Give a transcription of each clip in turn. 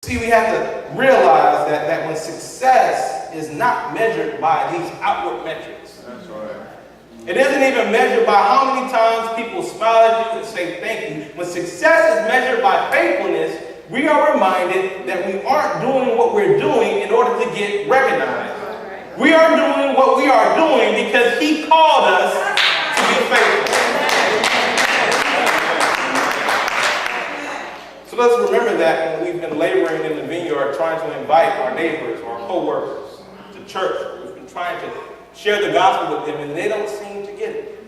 See, we have to realize that when success is not measured by these outward metrics. That's right. It isn't even measured by how many times people smile at you and say thank you. When success is measured by faithfulness, we are reminded that we aren't doing what we're doing in order to get recognized. We are doing what we are doing because He called us to be faithful. So let's remember that when we've been laboring in the vineyard trying to invite our neighbors or our co-workers to church. We've been trying to share the gospel with them and they don't seem to get it.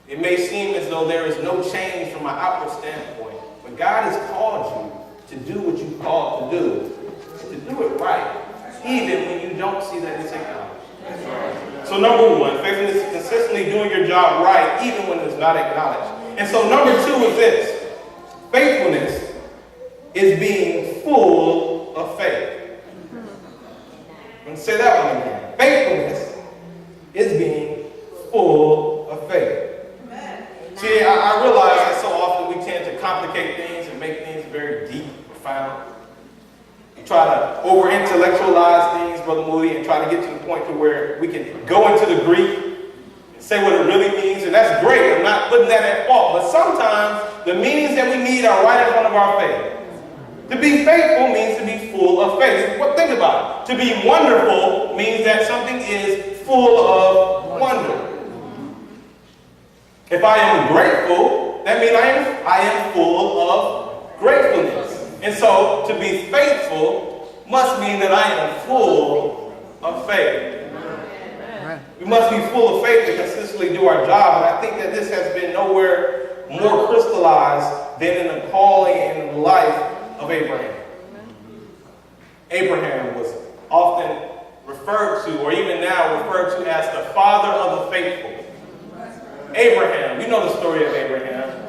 It may seem as though there is no change from an outward standpoint, but God has called you to do what you're called to do, and to do it right, even when you don't see that it's acknowledged. So number one, faithfulness is consistently doing your job right, even when it's not acknowledged. And so number two is this. Faithfulness is being full of faith. I'm going to say that one again. Faithfulness is being full of faith. See, I realize that so often we tend to complicate things and make things very deep, profound. We try to over-intellectualize things, Brother Moody, and try to get to the point to where we can go into the Greek and say what it really means, and that's great. I'm not putting that at fault, but sometimes the meanings that we need are right in front of our faith. To be faithful means to be full of faith. Well, think about it. To be wonderful means that something is full of wonder. If I am grateful, that means I am full of gratefulness. And so, to be faithful must mean that I am full of faith. We must be full of faith to consistently do our job. And I think that this has been nowhere more crystallized than in the calling and the life of Abraham. Abraham was often referred to, or even now referred to, as the father of the faithful. Abraham, you know the story of Abraham.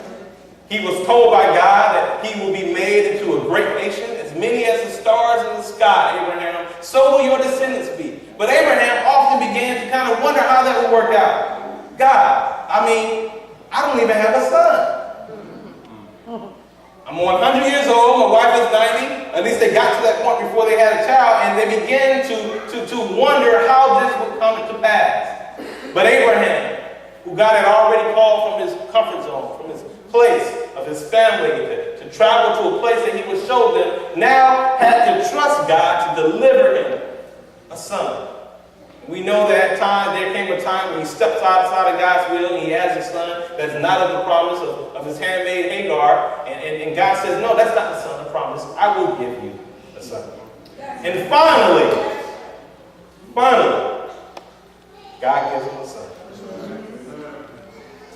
He was told by God that he will be made into a great nation, as many as the stars in the sky, Abraham, so will your descendants be. But Abraham often began to kind of wonder how that would work out. God, I don't even have a son. I'm 100 years old, my wife is 90. At least they got to that point before they had a child, and they began to wonder how this would come to pass. But Abraham, who God had already called from his comfort zone, from his place of his family, to travel to a place that he would show them, now had to trust God to deliver him a son. We know that there came a time when he steps outside of God's will and he has a son that's not of the promise of his handmaid Hagar. And God says, no, that's not the son of promise. I will give you a son. And finally, God gives him a son.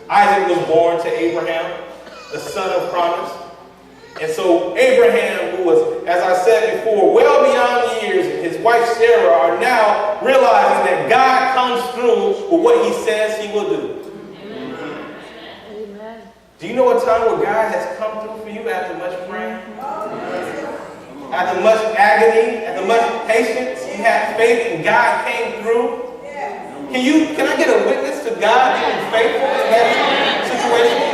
Isaac was born to Abraham, the son of promise. And so Abraham, who was, as I said before, well beyond years, and his wife Sarah are now realizing that God comes through with what he says he will do. Amen. Do you know a time where God has come through for you after much praying? After much agony, after much patience, you had faith and God came through? Can I get a witness to God being faithful in that situation?